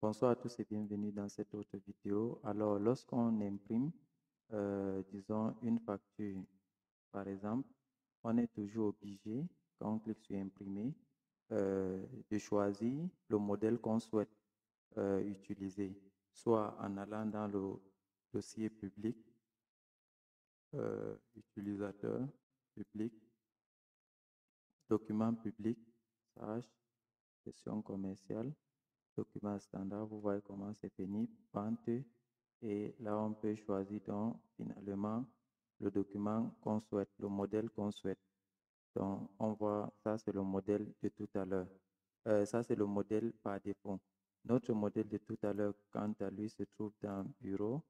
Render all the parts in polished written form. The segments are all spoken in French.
Bonsoir à tous et bienvenue dans cette autre vidéo. Alors, lorsqu'on imprime, disons, une facture, par exemple, on est toujours obligé, quand on clique sur imprimer, de choisir le modèle qu'on souhaite utiliser, soit en allant dans le dossier public, utilisateur public, document public, SAGE, gestion commerciale, document standard. Vous voyez comment c'est pénible, vente, et là on peut choisir donc finalement le document qu'on souhaite, le modèle qu'on souhaite. Donc on voit, ça c'est le modèle de tout à l'heure. Ça c'est le modèle par défaut. Notre modèle de tout à l'heure, quant à lui, se trouve dans bureau,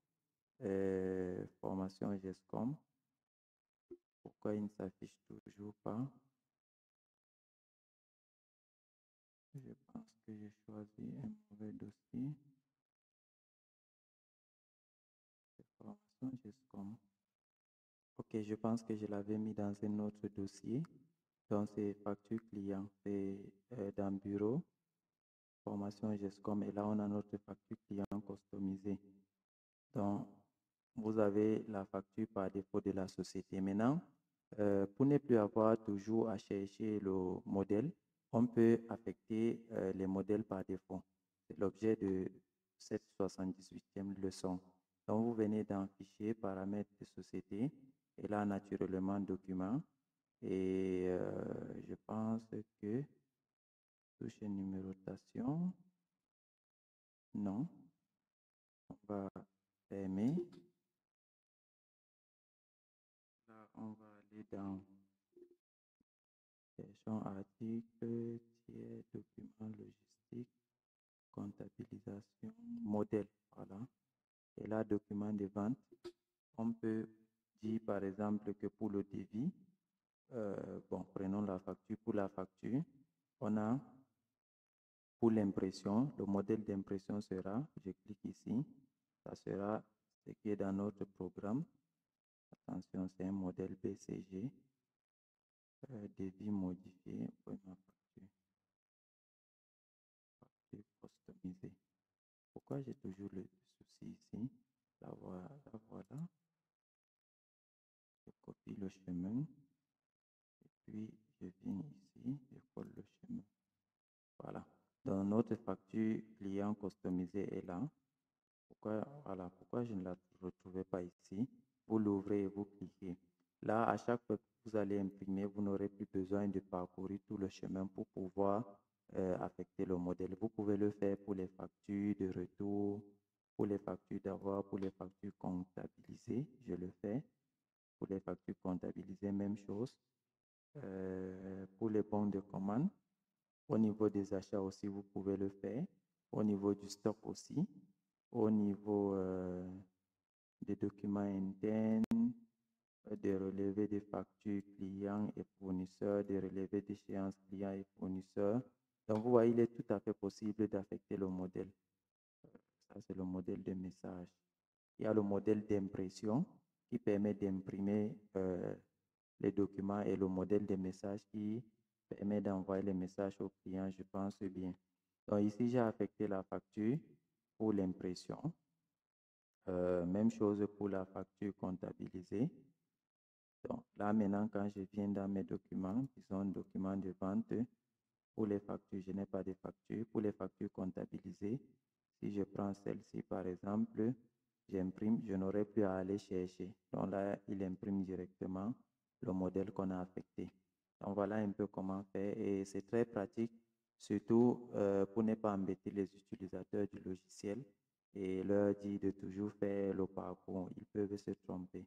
formation GESCOM. Pourquoi il ne s'affiche toujours pas? Je pense que j'ai choisi un mauvais dossier. Formation GESCOM. Ok, je pense que je l'avais mis dans un autre dossier. Donc, c'est facture client. C'est dans bureau, formation GESCOM. Et là, on a notre facture client customisée. Donc, vous avez la facture par défaut de la société. Maintenant, pour ne plus avoir toujours à chercher le modèle, on peut affecter les modèles par défaut. C'est l'objet de cette 78e leçon. Donc, vous venez dans Fichier, paramètres de société, et là, naturellement, document. Et je pense que touche numérotation, non. On va fermer. Là, on va aller dans gestion article, tiers, document logistique, comptabilisation, modèle. Voilà. Et là, document de vente. On peut dire par exemple que pour le devis, bon, prenons la facture. Pour la facture, on a pour l'impression, le modèle d'impression sera, je clique ici, ça sera ce qui est dans notre programme. Attention, c'est un modèle BCG, devis modifié, pour ma facture customisée. Pourquoi j'ai toujours le souci ici? La voilà. Je copie le chemin. Puis, je viens ici, je colle le chemin. Voilà. Donc, notre facture client customisée est là. Pourquoi je ne la retrouvais pas ici? Vous l'ouvrez et vous cliquez. Là, à chaque fois que vous allez imprimer, vous n'aurez plus besoin de parcourir tout le chemin pour pouvoir affecter le modèle. Vous pouvez le faire pour les factures de retour, pour les factures d'avoir, pour les factures comptabilisées. Je le fais. Pour les factures comptabilisées, même chose. Pour les bons de commande, au niveau des achats aussi, vous pouvez le faire. Au niveau du stock aussi. Au niveau des documents internes, des relevés des factures clients et fournisseurs, des relevés d'échéance clients et fournisseurs. Donc, vous voyez, il est tout à fait possible d'affecter le modèle. Ça, c'est le modèle de message. Il y a le modèle d'impression qui permet d'imprimer les documents et le modèle de message qui permet d'envoyer les messages aux clients, je pense bien. Donc, ici, j'ai affecté la facture pour l'impression. Même chose pour la facture comptabilisée. Donc là, maintenant, quand je viens dans mes documents, disons documents de vente, pour les factures, je n'ai pas de facture. Pour les factures comptabilisées, si je prends celle-ci, par exemple, j'imprime, je n'aurai plus à aller chercher. Donc là, il imprime directement le modèle qu'on a affecté. Donc voilà un peu comment faire et c'est très pratique, surtout pour ne pas embêter les utilisateurs du logiciel et leur dire de toujours faire le parcours. Ils peuvent se tromper.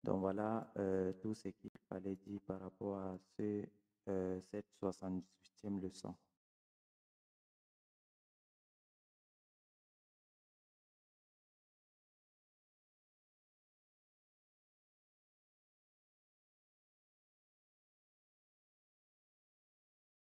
Donc voilà tout ce qu'il fallait dire par rapport à cette 78e leçon.